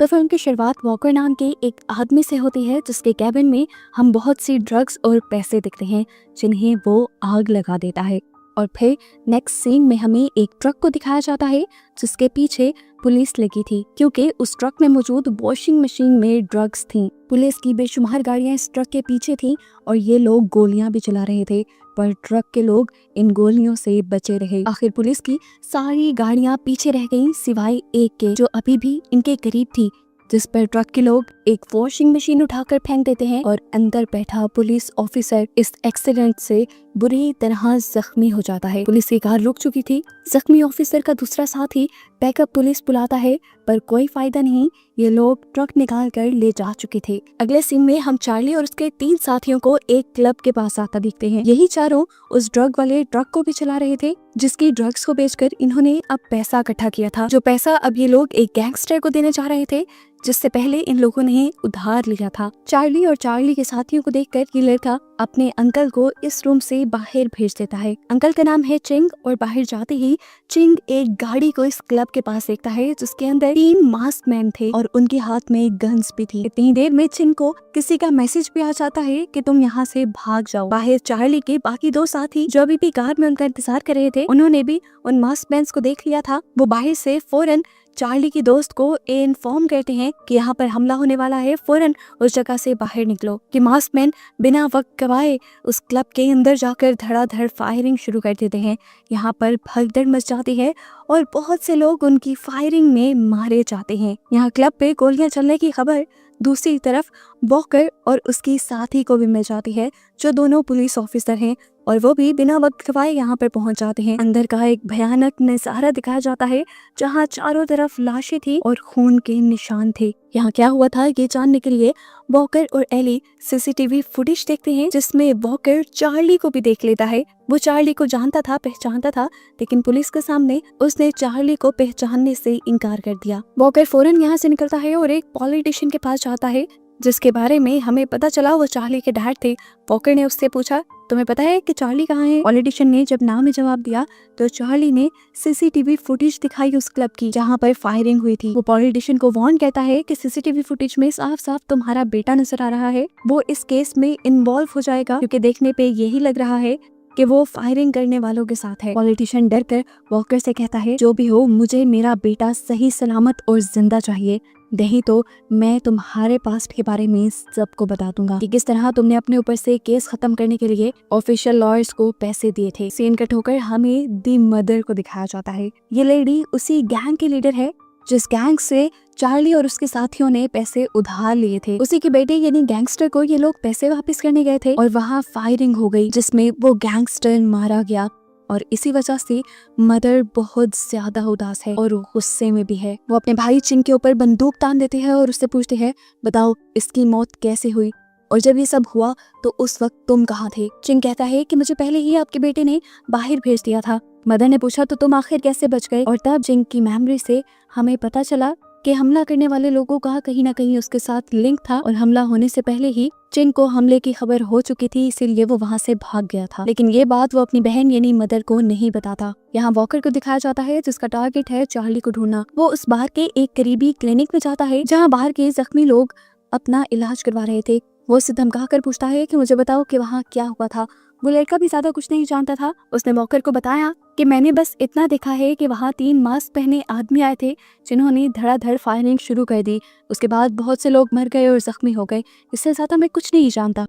तो फिल्म की शुरुआत वॉकर नाम के एक आदमी से होती है जिसके कैबिन में हम बहुत सी ड्रग्स और पैसे दिखते हैं जिन्हें वो आग लगा देता है। और फिर नेक्स्ट सीन में हमें एक ट्रक को दिखाया जाता है जिसके पीछे पुलिस लगी थी क्योंकि उस ट्रक में मौजूद वॉशिंग मशीन में ड्रग्स थी। पुलिस की बेशुमार गाड़ियां इस ट्रक के पीछे थी और ये लोग गोलियां भी चला रहे थे, पर ट्रक के लोग इन गोलियों से बचे रहे। आखिर पुलिस की सारी गाड़ियां पीछे रह गईं सिवाय एक के जो अभी भी इनके करीब थी, जिस पर ट्रक के लोग एक वॉशिंग मशीन उठाकर फेंक देते हैं और अंदर बैठा पुलिस ऑफिसर इस एक्सीडेंट से बुरी तरह जख्मी हो जाता है। पुलिस की कार रुक चुकी थी। जख्मी ऑफिसर का दूसरा साथी बैकअप पुलिस बुलाता है पर कोई फायदा नहीं, ये लोग ट्रक निकाल कर ले जा चुके थे। अगले सीन में हम चार्ली और उसके 3 साथियों को एक क्लब के पास आता दिखते हैं। यही चारों उस ड्रग वाले ट्रक को भी चला रहे थे जिसकी ड्रग्स को बेचकर इन्होंने अब पैसा इकट्ठा किया था, जो पैसा अब ये लोग एक गैंगस्टर को देने जा रहे थे जिससे पहले इन लोगों ने उधार लिया था। चार्ली और चार्ली के साथियों को देखकर ये लड़का अपने अंकल को इस रूम से बाहर भेज देता है। अंकल का नाम है चिंग और बाहर जाते ही चिंग एक गाड़ी को इस क्लब के पास देखता है जिसके अंदर 3 मास्क मैन थे और उनके हाथ में गन्स भी थी। इतनी देर में चिंग को किसी का मैसेज भी आ जाता है कि तुम यहाँ से भाग जाओ। बाहर चार्ली के बाकी 2 साथी जो अभी भी कार में उनका इंतजार कर रहे थे, उन्होंने भी उन मास्क मैन को देख लिया था। वो बाहर से फौरन चार्ली की दोस्त को इन्फॉर्म करते हैं कि यहाँ पर हमला होने वाला है, फौरन उस जगह से बाहर निकलो। कि मास्क मैन बिना वक्त गवाए उस क्लब के अंदर जाकर धड़ाधड़ फायरिंग शुरू कर देते हैं। यहाँ पर भगदड़ मच जाती है और बहुत से लोग उनकी फायरिंग में मारे जाते हैं। यहाँ क्लब पे गोलियां चलने की खबर दूसरी तरफ वॉकर और उसकी साथी को भी मिल जाती है जो दोनों पुलिस ऑफिसर हैं और वो भी बिना वक्त गवाए यहाँ पर पहुंच जाते हैं। अंदर का एक भयानक नजारा दिखाया जाता है जहाँ चारों तरफ लाशें थी और खून के निशान थे। यहाँ क्या हुआ था ये जानने के लिए वॉकर और एली सीसीटीवी फुटेज देखते हैं जिसमें वॉकर चार्ली को भी देख लेता है। वो चार्ली को जानता था, पहचानता था, लेकिन पुलिस के सामने उसने चार्ली को पहचानने से इनकार कर दिया। वॉकर फौरन यहाँ से निकलता है और एक पॉलिटिशियन के पास जाता है जिसके बारे में हमें पता चला वो चार्ली के डैड थे। वॉकर ने उससे पूछा, तुम्हें पता है कि चार्ली कहाँ है? पॉलिटिशियन ने जब ना में जवाब दिया तो चार्ली ने सीसीटीवी फुटेज दिखाई उस क्लब की जहाँ पर फायरिंग हुई थी। वो पॉलिटिशियन को वार्न कहता है कि सीसीटीवी फुटेज में साफ साफ तुम्हारा बेटा नजर आ रहा है, वो इस केस में इन्वॉल्व हो जाएगा क्योंकि देखने पे यही लग रहा है कि वो फायरिंग करने वालों के साथ है। पॉलिटिशियन डर कर वॉकर से कहता है, जो भी हो मुझे मेरा बेटा सही सलामत और जिंदा चाहिए, नहीं तो मैं तुम्हारे पास्ट के बारे में सबको बता दूंगा कि किस तरह तुमने अपने ऊपर से केस खत्म करने के लिए ऑफिशियल लॉयर्स को पैसे दिए थे। सीन कट होकर हमें दी मदर को दिखाया जाता है। ये लेडी उसी गैंग की लीडर है जिस गैंग से चार्ली और उसके साथियों ने पैसे उधार लिए थे। उसी के बेटे यानी गैंगस्टर को ये लोग पैसे वापस करने गए थे और वहाँ फायरिंग हो गई जिसमें वो गैंगस्टर मारा गया और इसी वजह से मदर बहुत ज्यादा उदास है और गुस्से में भी है। वो अपने भाई चिंग के ऊपर बंदूक तान देते हैं और उससे पूछते हैं, बताओ इसकी मौत कैसे हुई और जब ये सब हुआ तो उस वक्त तुम कहाँ थे? चिंग कहता है कि मुझे पहले ही आपके बेटे ने बाहर भेज दिया था। मदर ने पूछा, तो तुम आखिर कैसे बच गए? और तब चिंग की मेमोरी से हमें पता चला कि हमला करने वाले लोगों का कहीं ना कहीं उसके साथ लिंक था और हमला होने से पहले ही चिंग को हमले की खबर हो चुकी थी, इसीलिए वो वहाँ से भाग गया था। लेकिन ये बात वो अपनी बहन यानी मदर को नहीं बताता। यहाँ वॉकर को दिखाया जाता है जिसका टारगेट है चार्ली को ढूंढना। वो उस बाहर के एक करीबी क्लिनिक में जाता है जहाँ बाहर के जख्मी लोग अपना इलाज करवा रहे थे। वो उससे धमका कर पूछता है कि मुझे बताओ कि वहाँ क्या हुआ था। वो लड़का भी ज्यादा कुछ नहीं जानता था। उसने वॉकर को बताया कि मैंने बस इतना देखा है कि वहाँ 3 मास्क पहने आदमी आए थे जिन्होंने धड़ाधड़ फायरिंग शुरू कर दी। उसके बाद बहुत से लोग मर गए और जख्मी हो गए। इससे ज्यादा मैं कुछ नहीं जानता।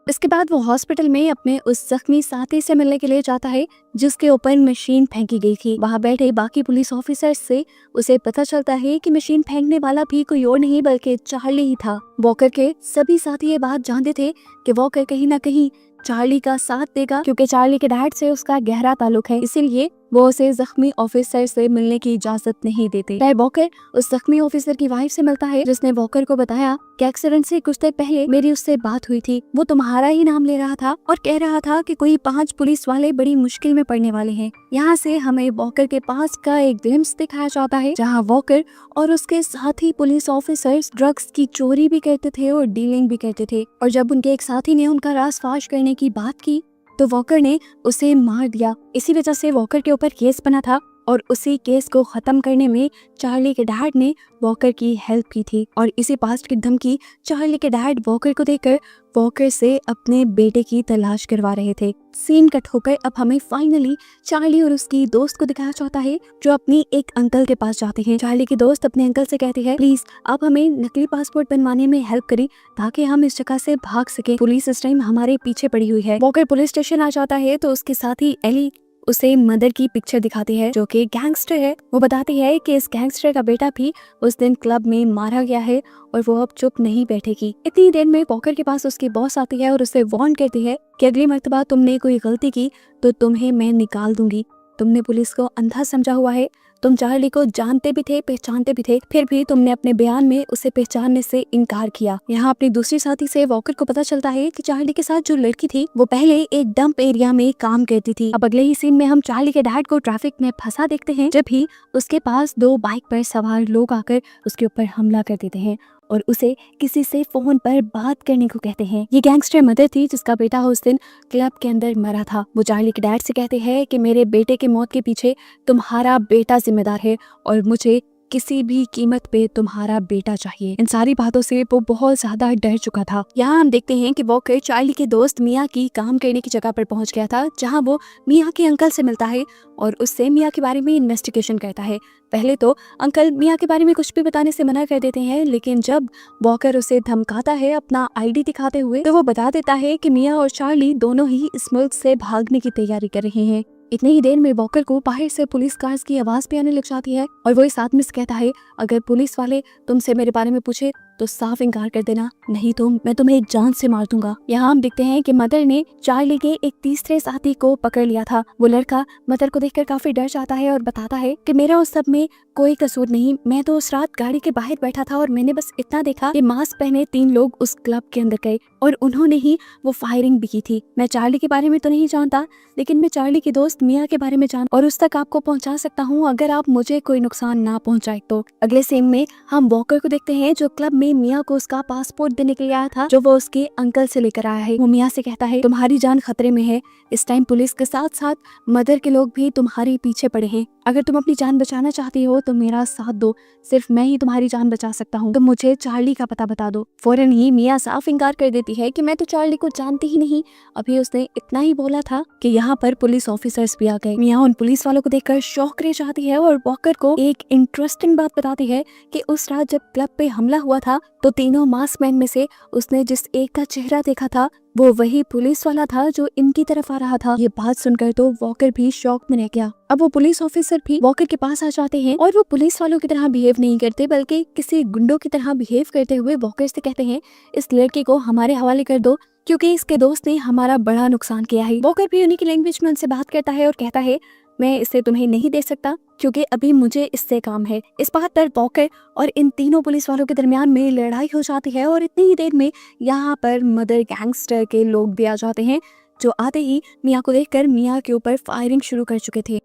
इसके बाद वो हॉस्पिटल में अपने उस जख्मी साथी से मिलने के लिए जाता है जिसके ऊपर मशीन फेंकी गई थी। वहाँ बैठे बाकी पुलिस ऑफिसर्स से उसे पता चलता है कि मशीन फेंकने वाला भी कोई और नहीं बल्कि चार्ली ही था। वॉकर के सभी साथी ये बात जानते थे कि वॉकर कहीं ना कहीं चार्ली का साथ देगा क्योंकि चार्ली के डैड से उसका गहरा ताल्लुक है, इसीलिए वो उसे जख्मी ऑफिसर से मिलने की इजाजत नहीं देते। फिर वॉकर उस जख्मी ऑफिसर की वाइफ से मिलता है जिसने वॉकर को बताया कि एक्सीडेंट से कुछ देर पहले मेरी उससे बात हुई थी। वो तुम्हारा ही नाम ले रहा था और कह रहा था कि कोई 5 पुलिस वाले बड़ी मुश्किल में पड़ने वाले हैं। यहाँ से हमें वॉकर के पास का एक ग्लिम्स दिखाया जाता है जहाँ वॉकर और उसके साथी पुलिस ऑफिसर्स ड्रग्स की चोरी भी करते थे और डीलिंग भी करते थे। और जब उनके एक साथी ने उनका राज फाश करने की बात की तो वॉकर ने उसे मार दिया। इसी वजह से वॉकर के ऊपर केस बना था और उसी केस को खत्म करने में चार्ली के डैड ने वॉकर की हेल्प की थी। और इसी पास्ट की धमकी चार्ली के डैड वॉकर को देकर वॉकर से अपने बेटे की तलाश करवा रहे थे। सीन कट होकर अब हमें फाइनली चार्ली और उसकी दोस्त को दिखाया जाता है जो अपनी एक अंकल के पास जाते हैं। चार्ली की दोस्त अपने अंकल से कहती है, प्लीज आप हमें नकली पासपोर्ट बनवाने में हेल्प करें ताकि हम इस जगह से भाग सके। पुलिस इस टाइम हमारे पीछे पड़ी हुई है। वॉकर पुलिस स्टेशन आ जाता है तो उसके साथ ही एली उसे मदर की पिक्चर दिखाती है जो कि गैंगस्टर है। वो बताती है कि इस गैंगस्टर का बेटा भी उस दिन क्लब में मारा गया है और वो अब चुप नहीं बैठेगी। इतनी देर में वॉकर के पास उसकी बॉस आती है और उसे वार्न करती है कि अगली मर्तबा तुमने कोई गलती की तो तुम्हें मैं निकाल दूंगी। तुमने पुलिस को अंधा समझा हुआ है, तुम चार्ली को जानते भी थे, पहचानते भी थे, फिर भी तुमने अपने बयान में उसे पहचानने से इनकार किया। यहाँ अपनी दूसरी साथी से वॉकर को पता चलता है कि चार्ली के साथ जो लड़की थी वो पहले एक डंप एरिया में काम करती थी। अब अगले ही सीन में हम चार्ली के डैड को ट्रैफिक में फंसा देखते हैं जब भी उसके पास 2 बाइक पर सवार लोग आकर उसके ऊपर हमला कर देते हैं और उसे किसी से फोन पर बात करने को कहते हैं। ये गैंगस्टर मदर थी जिसका बेटा उस दिन क्लब के अंदर मरा था। वो चार्ली के डैड से कहते हैं कि मेरे बेटे की मौत के पीछे तुम्हारा बेटा जिम्मेदार है और मुझे किसी भी कीमत पे तुम्हारा बेटा चाहिए। इन सारी बातों से वो बहुत ज्यादा डर चुका था। यहाँ हम देखते हैं कि वॉकर चार्ली के दोस्त मिया की काम करने की जगह पर पहुंच गया था जहाँ वो मिया के अंकल से मिलता है और उससे मिया के बारे में इन्वेस्टिगेशन करता है। पहले तो अंकल मिया के बारे में कुछ भी बताने से मना कर देते हैं, लेकिन जब वॉकर उसे धमकाता है अपना आईडी दिखाते हुए तो वो बता देता है कि मिया और चार्ली दोनों ही इस मुल्क से भागने की तैयारी कर रहे हैं। इतनी ही देर में वॉकर को बाहर से पुलिस कार्स की आवाज भी आने लग जाती है और वो इस आदमी से कहता है, अगर पुलिस वाले तुमसे मेरे बारे में पूछे तो साफ इनकार कर देना, नहीं तो मैं तुम्हें एक जान से मार दूंगा। यहाँ हम देखते हैं कि मदर ने चार्ली के एक तीसरे साथी को पकड़ लिया था। वो लड़का मदर को देखकर काफी डर जाता है और बताता है कि मेरा उस सब में कोई कसूर नहीं, मैं तो उस रात गाड़ी के बाहर बैठा था और मैंने बस इतना देखा कि मास्क पहने 3 लोग उस क्लब के अंदर गए और उन्होंने ही वो फायरिंग भी की थी। मैं चार्ली के बारे में तो नहीं जानता, लेकिन मैं चार्ली की दोस्त मिया के बारे में जान और उस तक आपको पहुंचा सकता हूं अगर आप मुझे कोई नुकसान ना पहुंचाए तो। अगले सीन में हम वॉकर को देखते हैं जो क्लब में मिया को उसका पासपोर्ट देने के लिए आया था जो वो उसके अंकल से लेकर आया है। वो मिया से कहता है, तुम्हारी जान खतरे में है, इस टाइम पुलिस के साथ साथ मदर के लोग भी तुम्हारे पीछे पड़े हैं। अगर तुम अपनी जान बचाना चाहती हो तो मेरा साथ दो, सिर्फ मैं ही तुम्हारी जान बचा सकता हूँ, तो मुझे चार्ली का पता बता दो। फौरन ही मिया साफ इनकार कर देती है कि मैं तो चार्ली को जानती ही नहीं, अभी उसने इतना ही बोला था कि यहाँ पर पुलिस ऑफिसर्स भी आ गए। मिया उन पुलिस वालों को देखकर शॉक रह जाती है और वॉकर को एक इंटरेस्टिंग बात बताती है कि उस रात जब क्लब पे हमला हुआ था तो तीनों मास्क मैन में से उसने जिस एक का चेहरा देखा था वो वही पुलिस वाला था जो इनकी तरफ आ रहा था। ये बात सुनकर तो वॉकर भी शॉक में रह गया। अब वो पुलिस ऑफिसर भी वॉकर के पास आ जाते हैं और वो पुलिस वालों की तरह बिहेव नहीं करते बल्कि किसी गुंडों की तरह बिहेव करते हुए वॉकर से कहते हैं, इस लड़के को हमारे हवाले कर दो क्योंकि इसके दोस्त ने हमारा बड़ा नुकसान किया है। वॉकर भी उन्हीं की लैंग्वेज में उनसे बात करता है और कहता है, मैं इसे तुम्हें नहीं दे सकता क्योंकि अभी मुझे इससे काम है। इस बात पर वॉकर और इन तीनों पुलिस वालों के दरमियान में लड़ाई हो जाती है और इतनी ही देर में यहाँ पर मदर गैंगस्टर के लोग भी आ जाते हैं जो आते ही मिया को देखकर मिया के ऊपर फायरिंग शुरू कर चुके थे।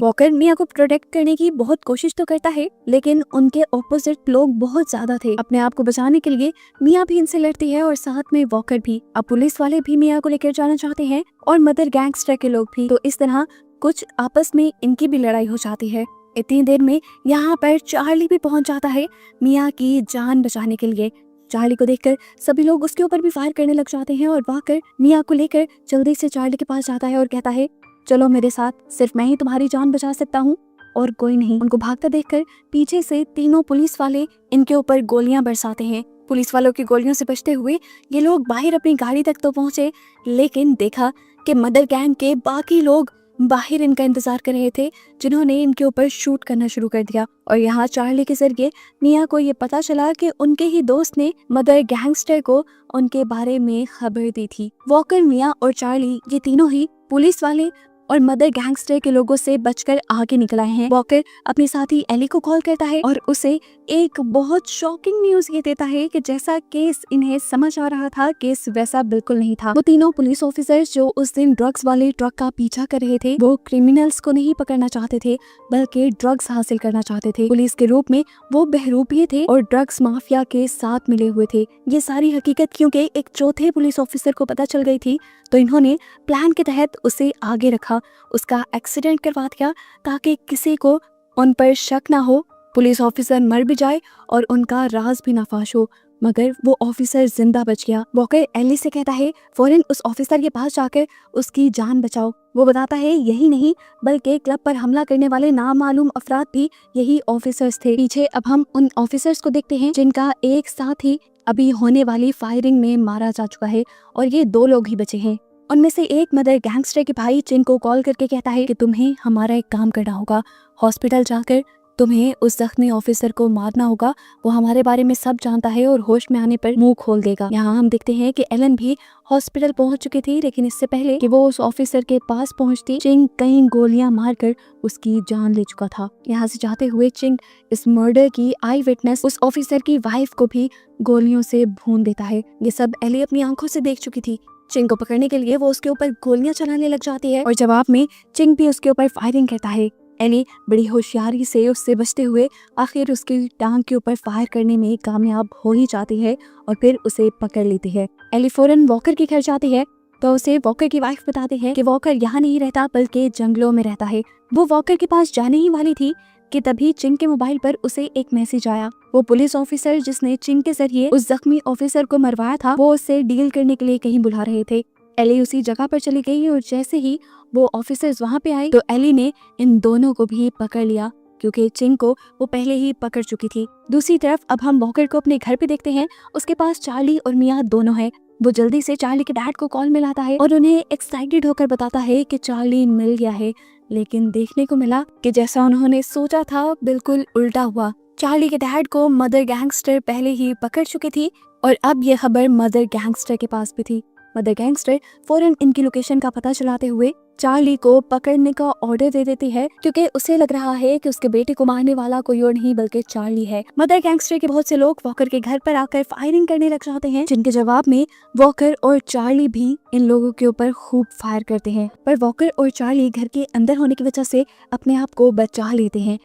वॉकर मिया को प्रोटेक्ट करने की बहुत कोशिश तो करता है लेकिन उनके ऑपोजिट लोग बहुत ज्यादा थे। अपने आप को बचाने के लिए मिया भी इनसे लड़ती है और साथ में वॉकर भी। अब पुलिस वाले भी मिया को लेकर जाना चाहते हैं और मदर गैंगस्टर के लोग भी, तो इस तरह कुछ आपस में इनकी भी लड़ाई हो जाती है। इतनी देर में यहाँ पर चार्ली भी पहुंच जाता है मिया की जान बचाने के लिए। चार्ली को देखकर सभी लोग उसके ऊपर भी फायर करने लग जाते हैं और वॉकर मिया को लेकर जल्दी से चार्ली के पास जाता है और कहता है, चलो मेरे साथ, सिर्फ मैं ही तुम्हारी जान बचा सकता हूँ और कोई नहीं। उनको भागता देखकर पीछे से तीनों पुलिस वाले इनके ऊपर गोलियां बरसाते हैं। पुलिस वालों की गोलियों से बचते हुए ये लोग बाहर अपनी गाड़ी तक तो पहुंचे, लेकिन देखा कि मदर गैंग के बाकी लोग बाहर इनका इंतजार कर रहे थे जिन्होंने इनके ऊपर शूट करना शुरू कर दिया। और यहाँ चार्ली के जरिए मिया को ये पता चला कि उनके ही दोस्त ने मदर गैंगस्टर को उनके बारे में खबर दी थी। वॉकर, मिया और चार्ली ये तीनों ही पुलिस वाले और मदर गैंगस्टर के लोगों से बचकर आगे निकल आए हैं। वॉकर अपने साथी एली को कॉल करता है और उसे एक बहुत शॉकिंग न्यूज ये देता है कि जैसा केस इन्हें समझ आ रहा था केस वैसा बिल्कुल नहीं था। वो तीनों पुलिस ऑफिसर्स जो उस दिन ड्रग्स वाले ट्रक का पीछा कर रहे थे वो क्रिमिनल्स को नहीं पकड़ना चाहते थे बल्कि ड्रग्स हासिल करना चाहते थे। पुलिस के रूप में वो बहरूपी थे और ड्रग्स माफिया के साथ मिले हुए थे। ये सारी हकीकत क्योंकि एक चौथे पुलिस ऑफिसर को पता चल गई थी तो इन्होंने प्लान के तहत उसे आगे रखा उसका एक्सीडेंट करवा दिया ताकि किसी को उन पर शक ना हो, पुलिस ऑफिसर मर भी जाए और उनका राज भी ना फाश हो। मगर वो ऑफिसर जिंदा बच गया। वॉकर एली से कहता है फौरन उस ऑफिसर के पास जाकर उसकी जान बचाओ। वो बताता है यही नहीं बल्कि क्लब पर हमला करने वाले नामालूम अफराद भी यही ऑफिसर्स थे। पीछे अब हम उन ऑफिसर्स को देखते हैं जिनका एक साथ ही अभी होने वाली फायरिंग में मारा जा चुका है और ये 2 लोग ही बचे हैं। उनमें से एक मदर गैंगस्टर के भाई चिन को कॉल करके कहता है कि तुम्हें हमारा एक काम करना होगा, हॉस्पिटल जाकर तुम्हें उस जख्मी ऑफिसर को मारना होगा। वो हमारे बारे में सब जानता है और होश में आने पर मुंह खोल देगा। यहाँ हम देखते हैं कि एलन भी हॉस्पिटल पहुंच चुकी थी, लेकिन इससे पहले कि वो उस ऑफिसर के पास पहुंचती चिंग कई गोलियां मारकर उसकी जान ले चुका था। यहाँ से जाते हुए चिंग इस मर्डर की आई विटनेस उस ऑफिसर की वाइफ को भी गोलियों से भून देता है। ये सब एली अपनी आंखों से देख चुकी थी। चिंग को पकड़ने के लिए वो उसके ऊपर गोलियां चलाने लग जाती है और जवाब में चिंग भी उसके ऊपर फायरिंग करता है। एली बड़ी होशियारी से उससे बचते हुए आखिर उसकी टांग के ऊपर फायर करने में कामयाब हो ही जाती है और फिर उसे पकड़ लेती है। एली फौरन वॉकर के घर जाती है तो उसे वॉकर की वाइफ बताती है कि वॉकर यहाँ नहीं रहता बल्कि जंगलों में रहता है। वो वॉकर के पास जाने ही वाली थी कि तभी चिंग के मोबाइल पर उसे एक मैसेज आया। वो पुलिस ऑफिसर जिसने चिंग के जरिए उस जख्मी ऑफिसर को मरवाया था वो उससे डील करने के लिए कहीं बुला रहे थे। एली उसी जगह पर चली गई और जैसे ही वो ऑफिसर्स वहाँ पे आए तो एली ने इन दोनों को भी पकड़ लिया क्योंकि चिंग को वो पहले ही पकड़ चुकी थी। दूसरी तरफ अब हम वॉकर को अपने घर पे देखते हैं। उसके पास चार्ली और मिया दोनों हैं। वो जल्दी से चार्ली के डैड को कॉल मिलाता है और उन्हें एक्साइटेड होकर बताता है कि चार्ली मिल गया है, लेकिन देखने को मिला कि जैसा उन्होंने सोचा था बिल्कुल उल्टा हुआ। चार्ली के डैड को मदर गैंगस्टर पहले ही पकड़ चुकी थी और अब ये खबर मदर गैंगस्टर के पास भी थी। मदर गैंगस्टर फौरन इनकी लोकेशन का पता चलाते हुए चार्ली को पकड़ने का ऑर्डर दे देती है क्योंकि उसे लग रहा है कि उसके बेटे को मारने वाला कोई और नहीं बल्कि चार्ली है। मदर गैंगस्टर के बहुत से लोग वॉकर के घर पर आकर फायरिंग करने लग जाते हैं, जिनके जवाब में वॉकर और चार्ली भी इन लोगों के ऊपर खूब फायर करते हैं। पर वॉकर और चार्ली घर के अंदर होने की वजह से अपने आप को बचा लेते हैं।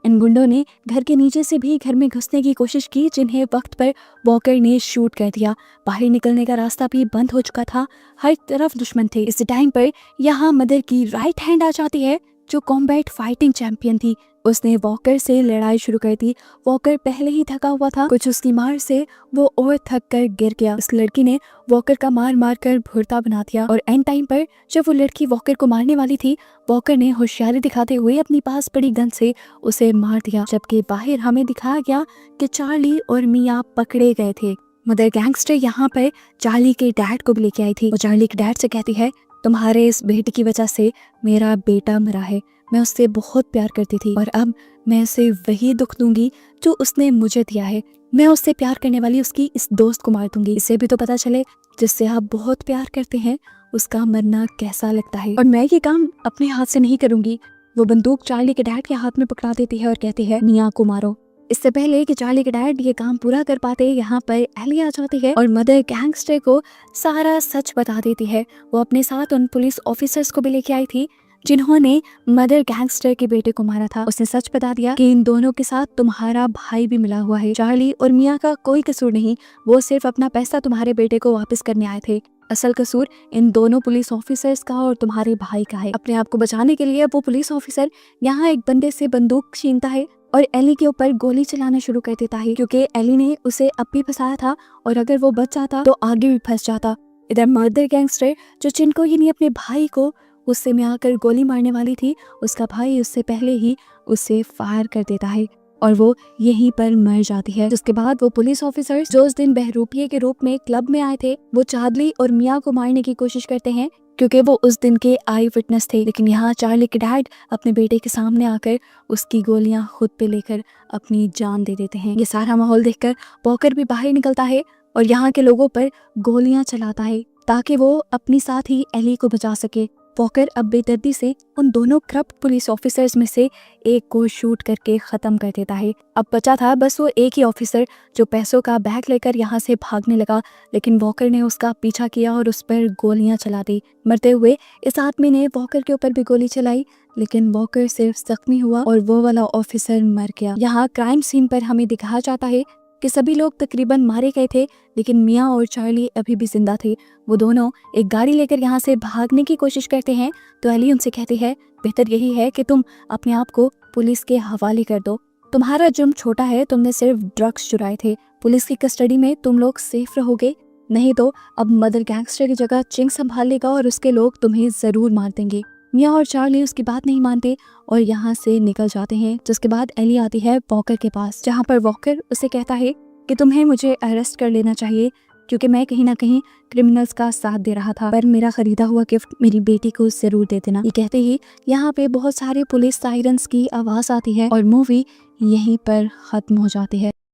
इन गुंडों ने घर के नीचे से भी घर में घुसने की कोशिश की, जिन्हें वक्त पर वॉकर ने शूट कर दिया। बाहर निकलने का रास्ता भी बंद हो चुका था, हर तरफ दुश्मन थे। इस टाइम पर यहाँ मदर की राइट हैंड आ जाती है जो कॉम्बैट फाइटिंग चैंपियन थी। उसने वॉकर से लड़ाई शुरू कर दी। वॉकर पहले ही थका हुआ था, कुछ उसकी मार से वो और थक कर गिर गया। उस लड़की ने वॉकर का मार मार कर भुरता बना दिया और एंड टाइम पर जब वो लड़की वॉकर को मारने वाली थी, वॉकर ने होशियारी दिखाते हुए अपनी पास पड़ी गन से उसे मार दिया। जबकि बाहर हमें दिखाया गया कि चार्ली और मिया पकड़े गए थे। मदर गैंगस्टर यहाँ पर चार्ली के डैड को भी लेके आई थी। वो चार्ली के डैड से कहती है, तुम्हारे इस बेटे की वजह से मेरा बेटा मरा है। मैं उससे बहुत प्यार करती थी और अब मैं उसे वही दुख दूंगी जो उसने मुझे दिया है। मैं उससे प्यार करने वाली उसकी इस दोस्त को मार दूंगी। इसे भी तो पता चले जिससे आप बहुत प्यार करते हैं उसका मरना कैसा लगता है, और मैं ये काम अपने हाथ से नहीं करूंगी। वो बंदूक चार्ली के डैड के हाथ में पकड़ा देती है और कहती है, मिया को मारो। इससे पहले कि चार्ली के डैड ये काम पूरा कर पाते, यहाँ पर एली आ जाती है और मदर गैंगस्टर को सारा सच बता देती है। वो अपने साथ उन पुलिस ऑफिसर्स को भी लेके आई थी जिन्होंने मदर गैंगस्टर के बेटे को मारा था। उसने सच बता दिया कि इन दोनों के साथ तुम्हारा भाई भी मिला हुआ है। चार्ली और मिया का कोई कसूर नहीं, वो सिर्फ अपना पैसा तुम्हारे बेटे को वापस करने आए थे। असल कसूर इन दोनों पुलिस ऑफिसर्स का और तुम्हारे भाई का है। अपने आप को बचाने के लिए वो पुलिस ऑफिसर यहाँ एक बंदे से बंदूक छीनता है और एली के ऊपर गोली चलाना शुरू कर देता है, क्योंकि एली ने उसे अब भी फंसाया था और अगर वो बच जाता तो आगे भी फंस जाता। इधर मदर गैंगस्टर जो चिनको यानी अपने भाई को गुस्से में आकर गोली मारने वाली थी, उसका भाई उससे पहले ही उसे फायर कर देता है और वो यहीं पर मर जाती है। जिसके बाद वो पुलिस ऑफिसर्स जो उस दिन बहरूपिये के रूप में क्लब में आए थे, वो चार्ली और मिया को मारने की कोशिश करते हैं क्योंकि वो उस दिन के आई विटनेस थे। लेकिन यहाँ चार्ली के डैड अपने बेटे के सामने आकर उसकी गोलियां खुद पे लेकर अपनी जान दे देते हैं। ये सारा माहौल देखकर वॉकर भी बाहर निकलता है और यहाँ के लोगों पर गोलियां चलाता है ताकि वो अपनी साथ ही एली को बचा सके। वॉकर अब बेदर्दी से उन दोनों करप्ट पुलिस ऑफिसर्स में से एक को शूट करके खत्म कर देता है। अब बचा था बस वो एक ही ऑफिसर जो पैसों का बैग लेकर यहाँ से भागने लगा, लेकिन वॉकर ने उसका पीछा किया और उस पर गोलियां चला दी। मरते हुए इस आदमी ने वॉकर के ऊपर भी गोली चलाई, लेकिन वॉकर सिर्फ जख्मी हुआ और वो वाला ऑफिसर मर गया। यहाँ क्राइम सीन पर हमें दिखाया जाता है कि सभी लोग तकरीबन मारे गए थे, लेकिन मिया और चार्ली अभी भी जिंदा थे। वो दोनों एक गाड़ी लेकर यहाँ से भागने की कोशिश करते हैं तो एली उनसे कहती है, बेहतर यही है कि तुम अपने आप को पुलिस के हवाले कर दो। तुम्हारा जुर्म छोटा है, तुमने सिर्फ ड्रग्स चुराए थे। पुलिस की कस्टडी में तुम लोग सेफ रहोगे, नहीं तो अब मदर गैंगस्टर की जगह चिंग संभाल लेगा और उसके लोग तुम्हें जरूर मार देंगे। मिया और चार्ली उसकी बात नहीं मानते और यहाँ से निकल जाते हैं। जिसके बाद एली आती है वॉकर के पास, जहाँ पर वॉकर उसे कहता है कि तुम्हें मुझे अरेस्ट कर लेना चाहिए क्योंकि मैं कहीं ना कहीं क्रिमिनल्स का साथ दे रहा था, पर मेरा खरीदा हुआ गिफ्ट मेरी बेटी को जरूर दे देना। ये कहते ही यहाँ पे बहुत सारे पुलिस सायरन्स की आवाज आती है और मूवी यहीं पर खत्म हो जाती है।